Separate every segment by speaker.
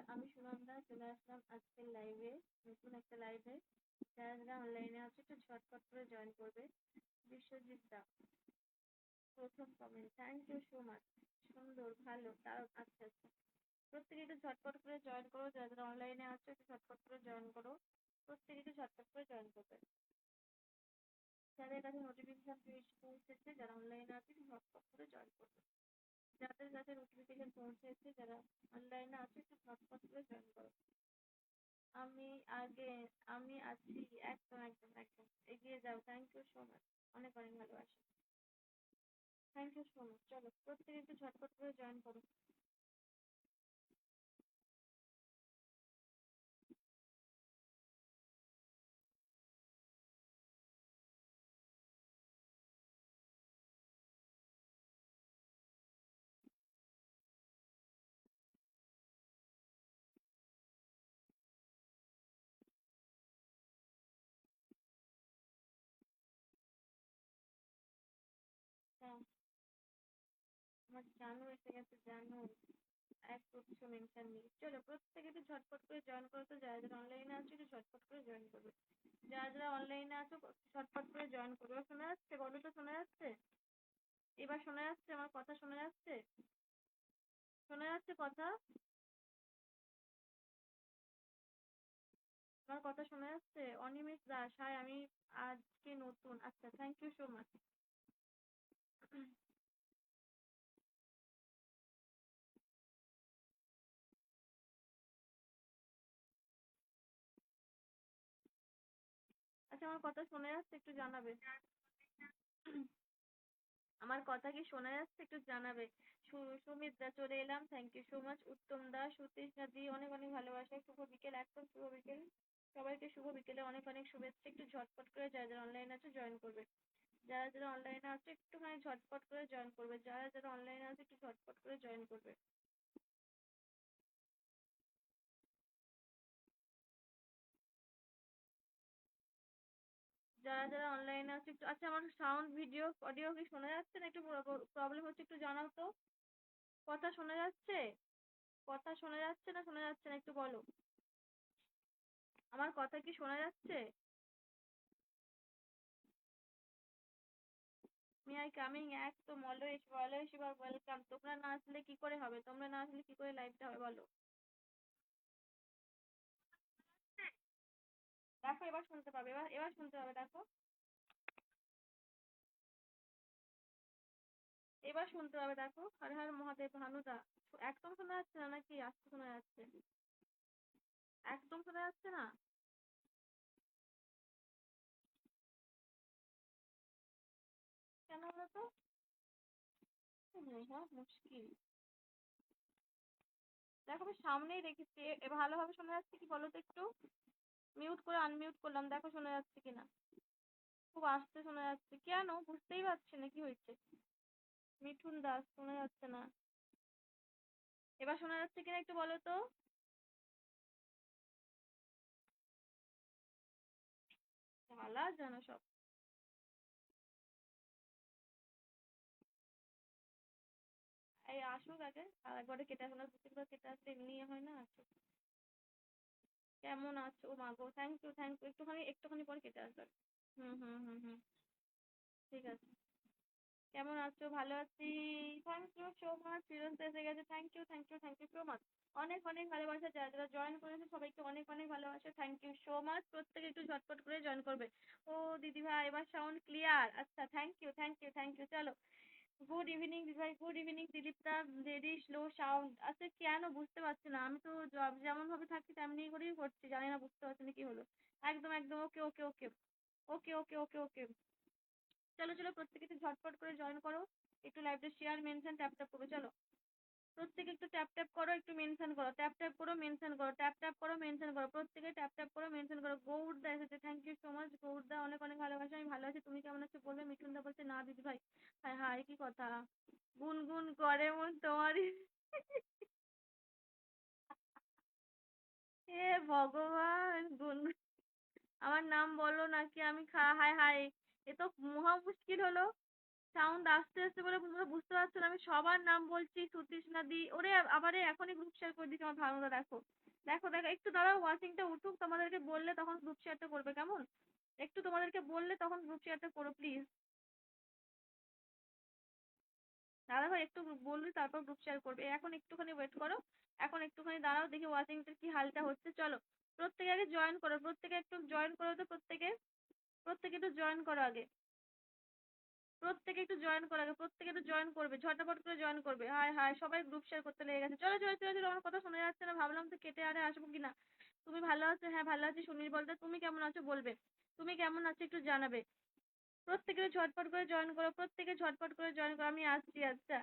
Speaker 1: আমি সুনন্দা চলে আসলাম আজকের লাইভে, নতুন একটা লাইভে। যারা যারা অনলাইনে আছে একটু ঝটপট করে জয়েন করবে। বিশ্বজিৎ দা প্রথম comment, thank you so much. সুন্দর, ভালো, দারুণ। আচ্ছা আচ্ছা, প্রত্যেকে একটু ঝটপট করে জয়েন করো। যারা যারা অনলাইনে আছো একটু ঝটপট করে জয়েন করো। প্রত্যেকে একটু ঝটপট করে জয়েন করবে। যাদের কাছে নোটিফিকেশন পৌঁছেছে, যারা অনলাইনে আছে একটু ঝটপট করে জয়েন করবে। যাদের কাছে নোটিফিকেশন পৌঁছেছে, যারা অনলাইনে আছে একটু ঝটপট করে জয়েন করো। আমি আগে, আমি আছি। একদম একদম একদম, এগিয়ে যাও। থ্যাংক ইউ সো মাচ, অনেক অনেক ভালোবাসা। Thank you so much. চলো প্রত্যেকে একটু ঝটপট করে জয়েন করো। হ্যাঁ, আমার জানু এসে গেছে, জানু। এক করছো মেনশন নেই। চলো প্রত্যেকে একটু ঝটপট করে জয়েন করো। তো যারা যারা অনলাইনে আছো একটু ঝটপট করে জয়েন করবে। যারা যারা অনলাইনে আছো ঝটপট করে জয়েন করবে। এবার শোনা যাচ্ছে? বলো তো, শোনা যাচ্ছে? এবার শোনা যাচ্ছে? আমার কথা শোনা যাচ্ছে? শোনা যাচ্ছে কথা? আমার কথা শোনা যাচ্ছে? অনিমেষ দাস, হাই, আমি আজকে নতুন। আচ্ছা, থ্যাংক ইউ সো মাচ। আচ্ছা, আমার কথা শোনা যাচ্ছে? একটু জানাবে। আমার কথা কি শোনা যাচ্ছে? একটু জানাবে। সুমিত দা চলে এলাম, থ্যাংক ইউ সো মাচ। উত্তম দা, সতীশ দা দি, অনেক অনেক ভালোবাসা। শুভ বিকেল, একদম শুভ বিকেল। সবাইকে শুভ বিকেলে অনেক অনেক শুভেচ্ছা। একটু ঝটপট করে যারা যারা অনলাইন আছে জয়েন করবে। যারা যারা অনলাইনে আছে একটুখানি ঝটপট করে জয়েন করবে। যারা যারা অনলাইনে আছে একটু ঝটপট করে জয়েন করবে। যারা যারা অনলাইনে আছে একটু। আচ্ছা, আমার সাউন্ড ভিডিও অডিও কি শোনা যাচ্ছে না? একটু প্রবলেম হচ্ছে, একটু জানাও তো। কথা শোনা যাচ্ছে? কথা শোনা যাচ্ছে না শোনা যাচ্ছে না একটু বলো। আমার কথা কি শোনা যাচ্ছে? মি আই কামিং, একদম always always you are welcome. তোমরা না আসলে কি করে হবে? তোমরা না আসলে কি করে লাইভটা হবে বলো? দেখো এবার শুনতে পাবে, এবার এবার শুনতে পাবে, দেখো। এবার শুনতে পাবে, দেখো। হর হর মহাদেব, ভানুদা। একদম শোনা যাচ্ছে না নাকি আস্তে শোনা যাচ্ছে? একদম শোনা যাচ্ছে না? কেন বলো তো? হ্যাঁ, মুশকিল। দেখো আমি সামনেই রেখেছি। ভালোভাবে শোনা যাচ্ছে কি বলো তো একটু? মিউট করে আনমিউট করলাম, দেখো শোনা যাচ্ছে কিনা। খুব আস্তে শোনা যাচ্ছে কেন বুঝতেই পারছি না কি হয়েছে। মিঠুন দাস, শোনা যাচ্ছে না। এবার শোনা যাচ্ছে কিনা একটু বলো তো। ঝালা যেন সব। এই আসুক আগে, আর একবারে কেটে আসলে দুটো কেটে আসলে এমনি হয় না, আসুক। কেমন আছো? ও মা গো, থ্যাংক ইউ থ্যাংক ইউ। একটুখানি একটুখানি পরে কেটে আসবে। হুম হুম হুম হুম, ঠিক আছে। কেমন আছো? ভালো আছি। Thank you so much. Firoz এসে গেছে, থ্যাংক ইউ সো মাচ। অনেক অনেক ভালোবাসা। যারা যারা জয়েন করেছে সবাইকে অনেক অনেক ভালোবাসা, থ্যাংক ইউ সো মাচ। প্রত্যেকে একটু ঝটপট করে জয়েন করবে। ও দিদি ভাই, এবার সাউন্ড ক্লিয়ার? আচ্ছা, thank you thank you thank you. চলো, গুড ইভিনিং দিদি ভাই, গুড ইভিনিং দিলীপদা। Very slow sound. আচ্ছা কেন বুঝতে পারছি না। আমি তো যেমন ভাবে থাকি তেমনি করেই করছি, জানি না বুঝতে পারছি না কি হলো। একদম একদম, ওকে okay okay okay okay okay ওকে। চলো চলো, প্রত্যেকে একটু ঝটপট করে জয়েন করো। একটু লাইভটা শেয়ার মেনশন ট্যাপ ট্যাপ করবে। চলো প্রত্যেকে একটু ট্যাপ ট্যাপ করো, একটু মেনশন করো, ট্যাপ ট্যাপ করো, মেনশন করো, ট্যাপ ট্যাপ করো, মেনশন করো। প্রত্যেকে ট্যাপ ট্যাপ করো, মেনশন করো। গৌরদা এসেছে, থ্যাংক ইউ সো মাচ। গৌরদা অনেক অনেক ভালোবাসা। আমি ভালো আছি, তুমি কেমন আছো বলবে। মিঠুনদা বলছে না দিদি ভাই। হায় হায়, কি কথা! গুনগুন করে মন তোমারই। এ ভগবান, গুন, আমার নাম বলো নাকি আমি হায় হায়, এ তো মহা মুশকিল হলো। সাউন্ড আসতে আসতে বলে তোমরা বুঝতে পারছো না, আমি সবার নাম বলছি, সুতৃষ্ণা দি, ওরে আবারে এখনই গ্রুপ শেয়ার করে দিচ্ছি আমার ভালোটা দেখো। দেখো দেখো একটু দাঁড়াও, ওয়াচিংটা উঠুক, তোমাদেরকে বললে তখন গ্রুপ শেয়ারটা করবে কেমন? একটু তোমাদেরকে বললে তখন গ্রুপ শেয়ারটা করো প্লিজ। দাদা ভাই একটু বলবি তারপর গ্রুপ শেয়ার করবে, এখন একটুখানি ওয়েট করো। এখন একটুখানি দাঁড়াও, দেখি ওয়াচিংটার কি হালটা হচ্ছে। চলো প্রত্যেকে আগে জয়েন করো, প্রত্যেকে একটু জয়েন করো তো, প্রত্যেকে প্রত্যেকে একটু জয়েন করো আগে। প্রত্যেকে একটু জয়েন করো আগে, প্রত্যেকে একটু জয়েন করবে, ঝটাপট করে জয়েন করবে। হাই হাই সবাই গ্রুপ শেয়ার করতে লেগে গেছে। চলো চলো চলো চলো, আমার কথা শোনা যাচ্ছে না, ভাবলাম তো কেটে আরে আসবো কিনা। তুমি ভালো আছো? হ্যাঁ ভালো আছি। সুনীল বলতে তুমি কেমন আছো বলবে, তুমি কেমন আছো একটু জানাবে। প্রত্যেকে ঝটপট করে জয়েন করো, প্রত্যেকে ঝটপট করে জয়েন করো। আমি আসছি, আচ্ছা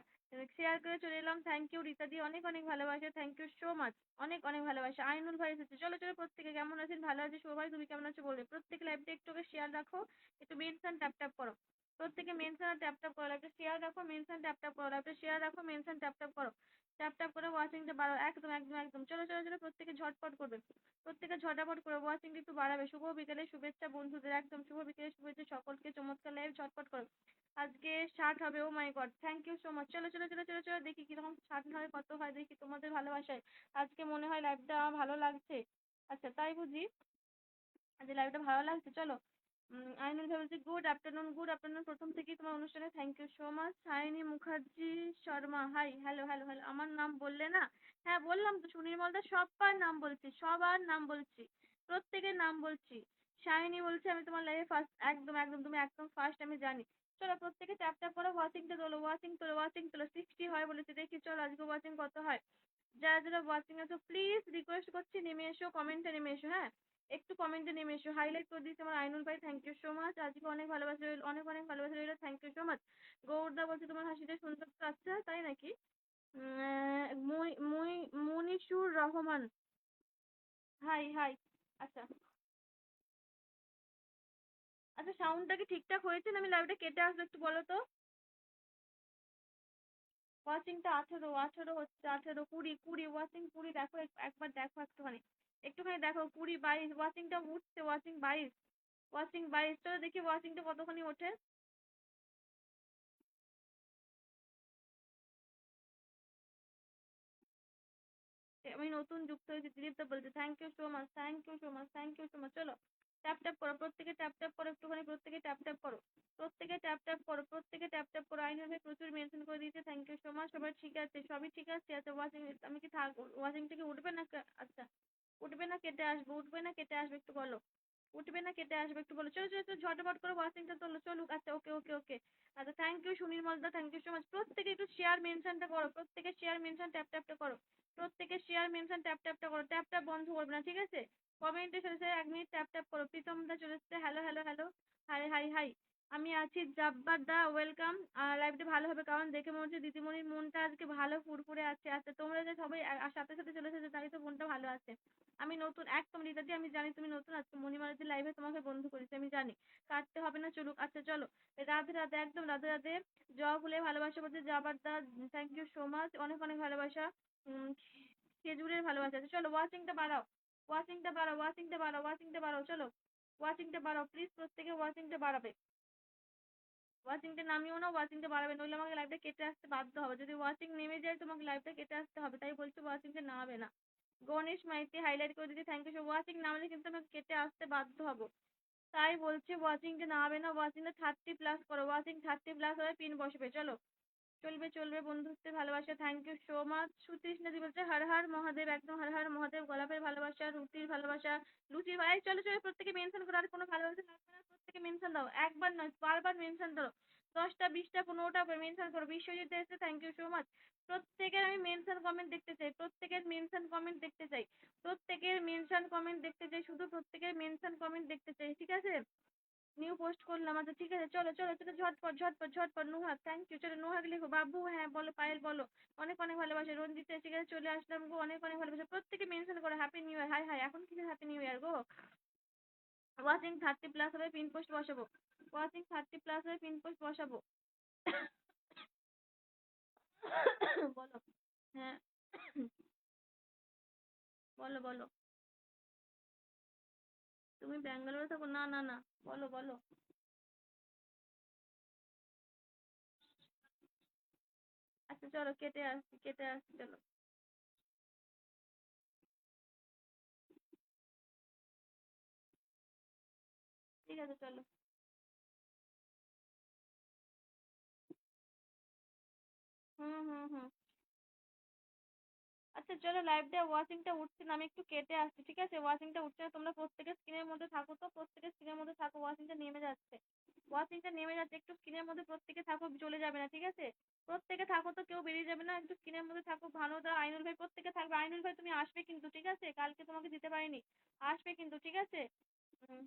Speaker 1: শেয়ার করে চলে এলাম। থ্যাংক ইউ রীতা দি, অনেক অনেক ভালোবাসা, থ্যাংক ইউ সো মাচ, অনেক অনেক ভালোবাসা। আইনুল ভাই এসেছে, চলো চলো প্রত্যেকে কেমন আছেন? ভালো আছি। শুভ ভাই তুমি কেমন আছো বলবে। প্রত্যেকে লাইভটা একটু শেয়ার রাখো, একটু মেনশন ট্যাপ ট্যাপ করো। প্রত্যেকে মেনশন আর ট্যাপ ট্যাপ করো, লাইভটা শেয়ার রাখো, মেনশন ট্যাপ ট্যাপ করো, লাইভটা শেয়ার রাখো, মেনশন ট্যাপ ট্যাপ করো। ট্যাপ ট্যাপ করে ওয়াচিংটা বাড়াও, একদম একদম একদম। চলো চলো চলো প্রত্যেকে ঝটপট করবে, প্রত্যেকে ঝটাপট করে ওয়াচিং একটু বাড়াবে। শুভ বিকেলে শুভেচ্ছা বন্ধুদের, একদম শুভ বিকেলে শুভেচ্ছা সকলকে। চমৎকার লাইভ, ঝটপট করো। আজকে 60 হবে, oh my God, thank you so much. চলো চলো চলো চলো চলো দেখি কিরকম 60 হয়, কত হয় দেখি তোমাদের ভালোবাসায়। আজকে মনে হয় লাইভটা আমার ভালো লাগছে। আচ্ছা তাই বুঝি, আজকে লাইভটা ভালো লাগছে। চলো আইনুল ভাই বলছি গুড আফটারনুন, গুড আফটারনুন প্রথম থেকেই তোমার অনুষ্ঠানে, thank you so much. Sayani Mukherjee Sharma, hi hello hello hello, আমার নাম বললে না? হ্যাঁ বললাম তো, সুনির্মলদা সবার নাম বলছি, সবার নাম বলছি, প্রত্যেকের নাম বলছি। সায়নী বলছে আমি তোমার লাইভে ফার্স্ট, একদম একদম তুমি একদম ফার্স্ট আমি জানি। চলো প্রত্যেকে ট্যাপ ট্যাপ করো, ওয়াচিংটা তোলো, ওয়াচিং তোলো, ওয়াচিং তোলো। 60 হয় বলেছে, দেখি চলো আজকে ওয়াচিং কত হয়। যারা যারা ওয়াচিং আছো প্লিজ রিকোয়েস্ট করছি নেমে এসো, কমেন্টে নেমে এসো, হ্যাঁ একটু কমেন্টে নেমে এসো। হাইলাইট করে দিয়েছে আমার আইনুল ভাই, থ্যাংক ইউ সো মাচ। আজকে অনেক ভালোবাসা রইল, অনেক অনেক ভালোবাসা রইল, থ্যাংক ইউ সো মাচ। গৌরদা বলছে তোমার হাসিটা সুন্দর তো, আচ্ছা তাই নাকি? মই মই মনিশুর রহমান, হাই হাই। আচ্ছা আচ্ছা, সাউন্ডটা কি ঠিকঠাক হয়েছে না? আমি লাইভটা কেটে আসবো, একটু বলো তো। ওয়াচিংটা 18 18 হচ্ছে, 18 20 20 ওয়াচিং 20 দেখো, একবার দেখো একটুখানি, একটুখানি দেখো 20 22 ওয়াচিংটা উঠছে, ওয়াচিং 22, ওয়াচিং 22। চলো দেখি ওয়াচিংটা কতখানি ওঠে। আমি নতুন যুক্ত হয়েছি, দিলীপদা বলছে thank you so much, thank you so much, thank you so much. চলো ট্যাপ ট্যাপ করো, প্রত্যেকে ট্যাপ ট্যাপ করো একটুখানি, প্রত্যেকে ট্যাপ ট্যাপ করো, প্রত্যেকে ট্যাপ ট্যাপ করো, প্রত্যেকে ট্যাপ ট্যাপ করো। আইনুল ভাই প্রচুর মেনশন করে দিয়েছে, থ্যাংক ইউ সো মাচ। সবাই ঠিক আছে, সবই ঠিক আছে। আচ্ছা ওয়াচিং, আমি কি থাক, ওয়াচিং থেকে উঠবে না আচ্ছা উঠবে না কেটে আসবে, উঠবে না কেটে আসবে একটু বলো, উঠবে না কেটে আসবে একটু বলো। চলো চলো চলো ঝটপট করে ওয়াচিংটা তোলো, চলুক। আচ্ছা ওকে ওকে ওকে। আচ্ছা থ্যাংক ইউ সুনীল মলদা, থ্যাংক ইউ সো মাচ। প্রত্যেকে একটু শেয়ার মেনশনটা করো, প্রত্যেকে শেয়ার মেনশন ট্যাপ ট্যাপটা করো, প্রত্যেকে শেয়ার মেনশন ট্যাপ ট্যাপটা করো, ট্যাপ ট্যাপ বন্ধ করবে না ঠিক আছে। কমেন্টে চলেছে 1 মিনিট ট্যাপ ট্যাপ করো। প্রীতম দা চলে এসেছে, hello hello hello, high high high. আমি আছি জাব্বার দা, ওয়েলকাম। লাইভটা ভালো হবে কারণ দেখে মনে হচ্ছে দিদিমণির মনটা আজকে ভালো ফুরফুরে আছে। আচ্ছা তোমরা যে সবাই সাথে সাথে চলে এসেছো তাই তো মনটা ভালো আছে। আমি নতুন একদম রীতাদি, আমি জানি তুমি নতুন আজকে মণিমালাদি লাইভে তোমাকে বন্ধু করেছি আমি জানি, কাটতে হবে না চলুক। আচ্ছা চলো রাধে রাধে, একদম রাধে রাধে। জবা ফুলে ভালোবাসা বলতে যাবার দা, থ্যাংক ইউ সো মাচ, অনেক অনেক ভালোবাসা। উম, খেজুরের ভালোবাসা আছে। চলো ওয়াচিংটা বাড়াও, ওয়াচিংটা বাড়াও, ওয়াচিংটা বাড়াও, ওয়াচিংটা বাড়াও। চলো ওয়াচিংটা বাড়াও প্লিজ, প্রত্যেকে ওয়াচিংটা বাড়াবে। ওয়াচিংটা নামিও না, ওয়াচিংটা বাড়াবে, নইলে আমাকে লাইভটা কেটে আসতে বাধ্য হবে। যদি ওয়াচিং নেমে যায় তোমাকে লাইভটা কেটে আসতে হবে, তাই বলছি ওয়াচিংটা নামাবে না। গণেশ মাইতি হাইলাইট করে দিদি, থ্যাংক ইউ। ওয়াচিং নামলে কিন্তু আমাকে কেটে আসতে বাধ্য হবো, তাই বলছি ওয়াচিংটা নামাবে না। ওয়াচিংটা 30+ করো, ওয়াচিং 30+ হলে পিন বসবে। চলো চলবে চলবে, বন্ধুত্বের ভালোবাসা, থ্যাংক ইউ সো মাচ। সুতৃষ্ণাদি বলছে হর হর মহাদেব, একদম হর হর মহাদেব। গোলাপের ভালোবাসা, রুটির ভালোবাসা, লুচির ভাই, চলো চলো প্রত্যেকে মেনশন করো, আর কোনো ভালোবাসা লাগবে না, প্রত্যেকে মেনশন দাও, একবার নয় বারবার মেনশন দাও। 10টা 20টা 15টা মেনশন করো। বিশ্বজিৎ এসেছে, থ্যাংক ইউ সো মাচ। প্রত্যেকের আমি মেনশন কমেন্ট দেখতে চাই, প্রত্যেকের মেনশন কমেন্ট দেখতে চাই, প্রত্যেকের মেনশন কমেন্ট দেখতে চাই, শুধু প্রত্যেকের মেনশন কমেন্ট দেখতে চাই ঠিক আছে। নিউ পোস্ট করলাম, আচ্ছা ঠিক আছে। চলো চলো চলো ঝটপট ঝটপট ঝটপট। নুহাক, থ্যাংক ইউ। চলো নুহাক লিখো। বাবু হ্যাঁ বলো, পায়েল বলো, অনেক অনেক ভালোবাসা। রঞ্জিত এসে গেছে, চলে আসলাম গো, অনেক অনেক ভালোবাসা। প্রত্যেকে মেনশন করো happy new year. High high, এখন কি হ্যাপি নিউ ইয়ার গো। ওয়াচিং 30+ হবে, পিন পোস্ট বসাবো, ওয়াচিং 30+ হবে, পিন পোস্ট বসাবো। বলো, হ্যাঁ বলো বলো। তুমি ব্যাঙ্গালোরে থাকো? না না না, বলো বলো। আছে, চলো কেটে আসছি, কেটে আসছি, চলো। ঠিক আছে, চলো। হুম হুম হুম। আচ্ছা চলো, লাইভটা ওয়াচিংটা উঠছে না, আমি একটু কেটে আসছি, ঠিক আছে? ওয়াচিংটা উঠছে না, তোমরা প্রত্যেকের স্ক্রিনের মধ্যে থাকো, তো প্রত্যেকের স্ক্রিনের মধ্যে থাকো, ওয়াচিংটা নেমে যাচ্ছে। ওয়াচিংটা নেমে যাচ্ছে, একটু স্ক্রিনের মধ্যে প্রত্যেকে থাকো, চলে যাবে না, ঠিক আছে? প্রত্যেকে থাকো, তো কেউ বেরিয়ে যাবে না, একটু স্ক্রিনের মধ্যে থাকো। ভানুদা, আইনুল ভাই, প্রত্যেকে থাকবে। আইনুল ভাই তুমি আসবে কিন্তু, ঠিক আছে? কালকে তোমাকে দিতে পারিনি, আসবে কিন্তু, ঠিক আছে? হুম।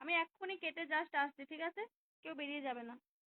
Speaker 1: আমি এক্ষুনি কেটে জাস্ট আসছি, ঠিক আছে? কেউ বেরিয়ে যাবে না।